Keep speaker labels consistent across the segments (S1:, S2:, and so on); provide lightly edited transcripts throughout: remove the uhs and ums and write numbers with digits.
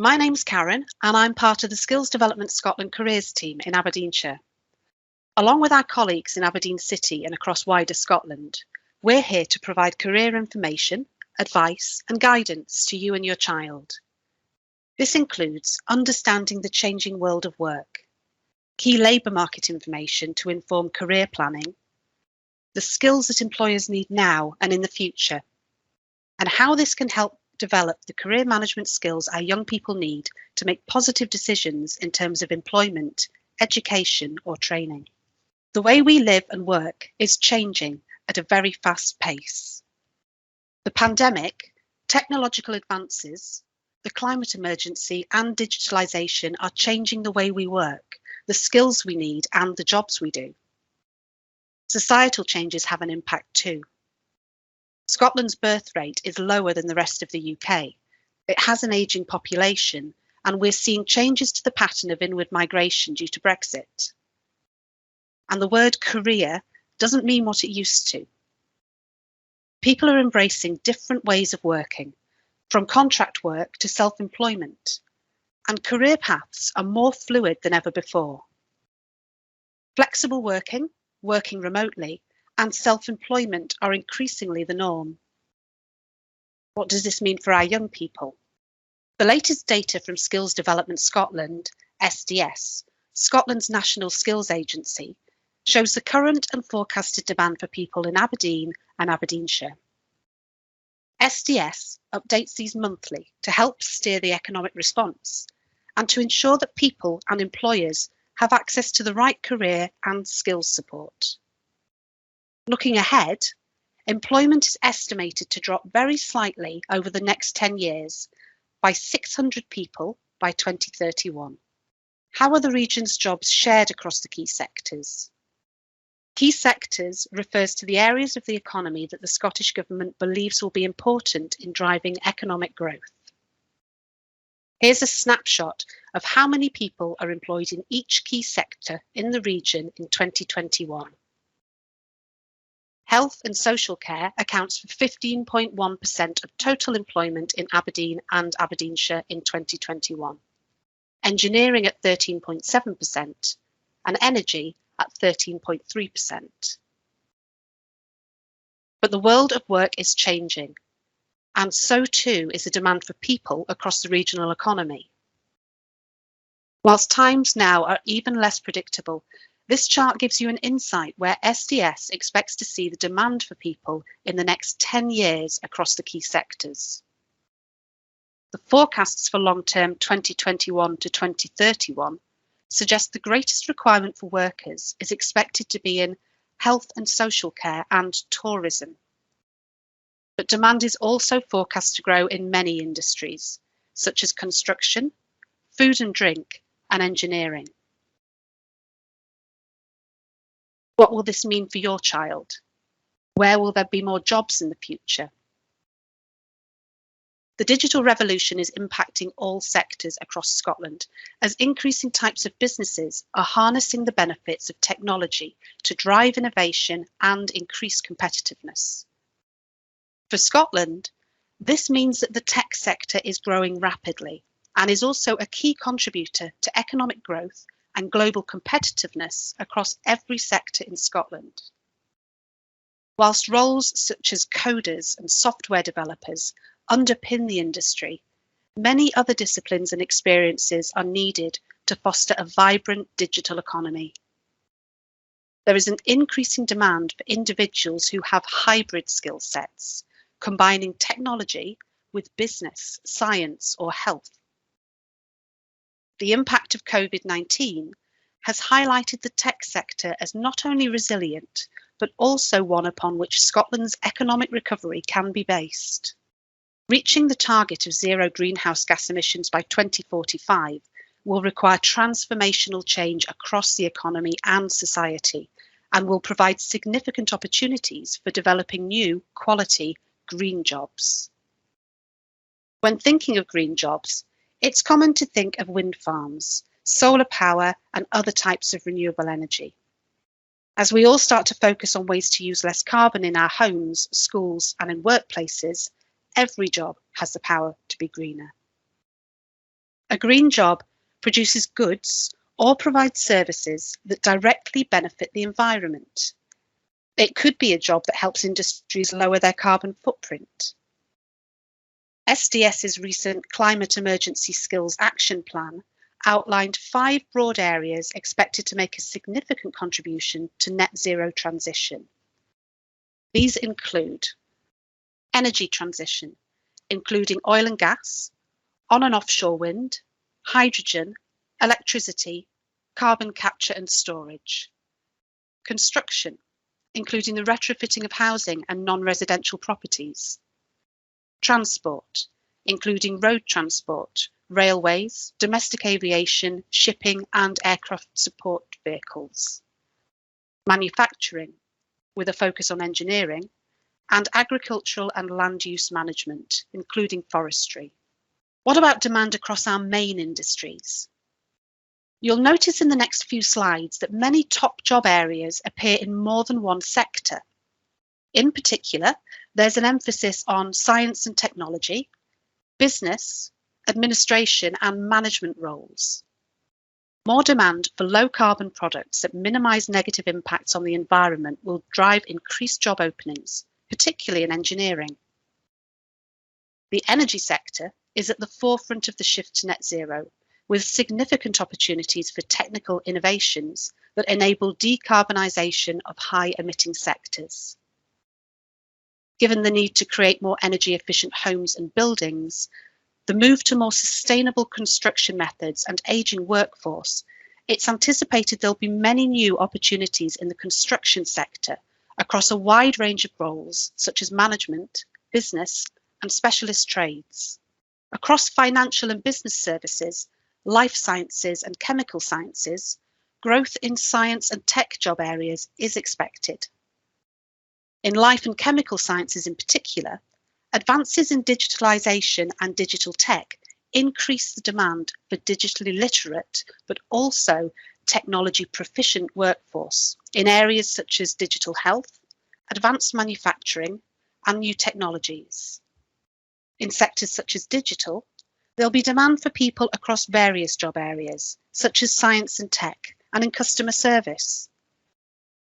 S1: My name's Karen, and I'm part of the Skills Development Scotland Careers team in Aberdeenshire. Along with our colleagues in Aberdeen City and across wider Scotland, we're here to provide career information, advice, and guidance to you and your child. This includes understanding the changing world of work, key labour market information to inform career planning, the skills that employers need now and in the future, and how this can help develop the career management skills our young people need to make positive decisions in terms of employment, education, or training. The way we live and work is changing at a very fast pace. The pandemic, technological advances, the climate emergency, and digitalisation are changing the way we work, the skills we need, and the jobs we do. Societal changes have an impact too. Scotland's birth rate is lower than the rest of the UK. It has an ageing population, and we're seeing changes to the pattern of inward migration due to Brexit. And the word career doesn't mean what it used to. People are embracing different ways of working, from contract work to self-employment, and career paths are more fluid than ever before. Flexible working, working remotely, and self-employment are increasingly the norm. What does this mean for our young people? The latest data from Skills Development Scotland, SDS, Scotland's national skills agency, shows the current and forecasted demand for people in Aberdeen and Aberdeenshire. SDS updates these monthly to help steer the economic response and to ensure that people and employers have access to the right career and skills support. Looking ahead, employment is estimated to drop very slightly over the next 10 years by 600 people by 2031. How are the region's jobs shared across the key sectors? Key sectors refers to the areas of the economy that the Scottish Government believes will be important in driving economic growth. Here's a snapshot of how many people are employed in each key sector in the region in 2021. Health and social care accounts for 15.1% of total employment in Aberdeen and Aberdeenshire in 2021, engineering at 13.7%, and energy at 13.3%. But the world of work is changing, and so too is the demand for people across the regional economy. Whilst times now are even less predictable, this chart gives you an insight where SDS expects to see the demand for people in the next 10 years across the key sectors. The forecasts for long-term 2021 to 2031 suggest the greatest requirement for workers is expected to be in health and social care and tourism. But demand is also forecast to grow in many industries, such as construction, food and drink, and engineering. What will this mean for your child? Where will there be more jobs in the future? The digital revolution is impacting all sectors across Scotland as increasing types of businesses are harnessing the benefits of technology to drive innovation and increase competitiveness. For Scotland, this means that the tech sector is growing rapidly and is also a key contributor to economic growth and global competitiveness across every sector in Scotland. Whilst roles such as coders and software developers underpin the industry, many other disciplines and experiences are needed to foster a vibrant digital economy. There is an increasing demand for individuals who have hybrid skill sets, combining technology with business, science, or health. The impact of COVID-19 has highlighted the tech sector as not only resilient, but also one upon which Scotland's economic recovery can be based. Reaching the target of zero greenhouse gas emissions by 2045 will require transformational change across the economy and society, and will provide significant opportunities for developing new, quality, green jobs. When thinking of green jobs, it's common to think of wind farms, solar power, and other types of renewable energy. As we all start to focus on ways to use less carbon in our homes, schools, and in workplaces, every job has the power to be greener. A green job produces goods or provides services that directly benefit the environment. It could be a job that helps industries lower their carbon footprint. SDS's recent Climate Emergency Skills Action Plan outlined 5 broad areas expected to make a significant contribution to net zero transition. These include energy transition, including oil and gas, on and offshore wind, hydrogen, electricity, carbon capture and storage. Construction, including the retrofitting of housing and non-residential properties. Transport, including road transport, railways, domestic aviation, shipping and aircraft support vehicles. Manufacturing, with a focus on engineering, and agricultural and land use management, including forestry. What about demand across our main industries? You'll notice in the next few slides that many top job areas appear in more than one sector. In particular, there's an emphasis on science and technology, business, administration and management roles. More demand for low carbon products that minimise negative impacts on the environment will drive increased job openings, particularly in engineering. The energy sector is at the forefront of the shift to net zero, with significant opportunities for technical innovations that enable decarbonisation of high-emitting sectors. Given the need to create more energy-efficient homes and buildings, the move to more sustainable construction methods and ageing workforce, it's anticipated there'll be many new opportunities in the construction sector across a wide range of roles, such as management, business, and specialist trades. Across financial and business services, life sciences and chemical sciences, growth in science and tech job areas is expected. In life and chemical sciences in particular, advances in digitalisation and digital tech increase the demand for digitally literate, but also technology proficient workforce in areas such as digital health, advanced manufacturing, and new technologies. In sectors such as digital, there'll be demand for people across various job areas, such as science and tech, and in customer service.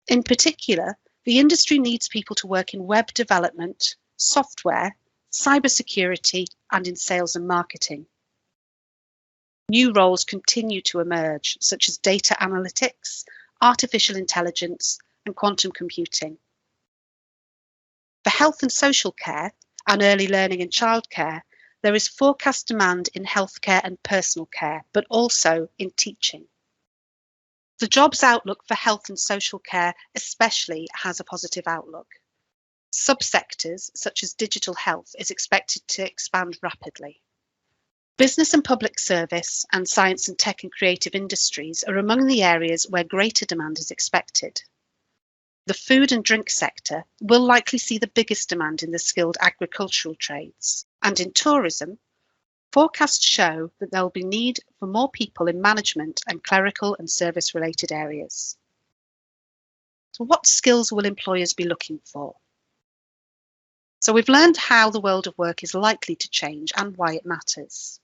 S1: In particular, the industry needs people to work in web development, software, cybersecurity, and in sales and marketing. New roles continue to emerge, such as data analytics, artificial intelligence, and quantum computing. For health and social care, and early learning and childcare, there is forecast demand in healthcare and personal care, but also in teaching. The jobs outlook for health and social care especially has a positive outlook. Subsectors such as digital health is expected to expand rapidly. Business and public service and science and tech and creative industries are among the areas where greater demand is expected. The food and drink sector will likely see the biggest demand in the skilled agricultural trades. And in tourism, forecasts show that there will be need for more people in management and clerical and service-related areas. So what skills will employers be looking for? So we've learned how the world of work is likely to change and why it matters.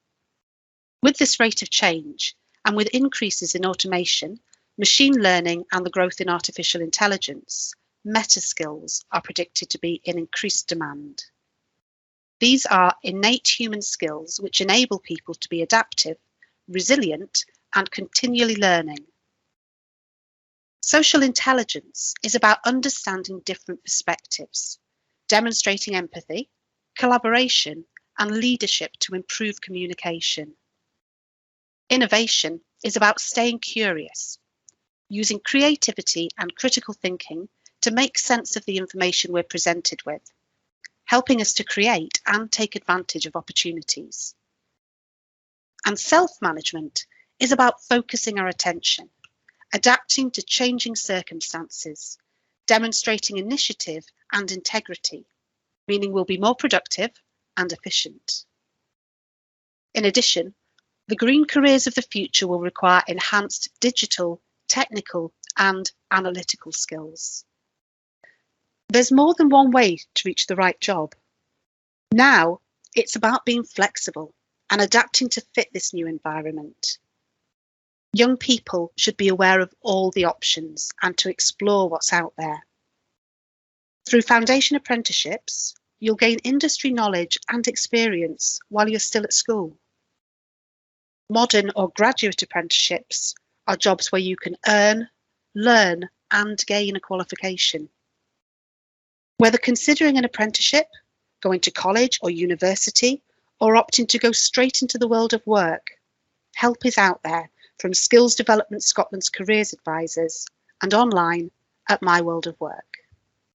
S1: With this rate of change, and with increases in automation, machine learning and the growth in artificial intelligence, meta skills are predicted to be in increased demand. These are innate human skills which enable people to be adaptive, resilient, and continually learning. Social intelligence is about understanding different perspectives, demonstrating empathy, collaboration, and leadership to improve communication. Innovation is about staying curious, using creativity and critical thinking to make sense of the information we're presented with, helping us to create and take advantage of opportunities. And self-management is about focusing our attention, adapting to changing circumstances, demonstrating initiative and integrity, meaning we'll be more productive and efficient. In addition, the green careers of the future will require enhanced digital, technical, and analytical skills. There's more than one way to reach the right job. Now, it's about being flexible and adapting to fit this new environment. Young people should be aware of all the options and to explore what's out there. Through foundation apprenticeships, you'll gain industry knowledge and experience while you're still at school. Modern or graduate apprenticeships are jobs where you can earn, learn, and gain a qualification. Whether considering an apprenticeship, going to college or university, or opting to go straight into the world of work, help is out there from Skills Development Scotland's careers advisors and online at My World of Work.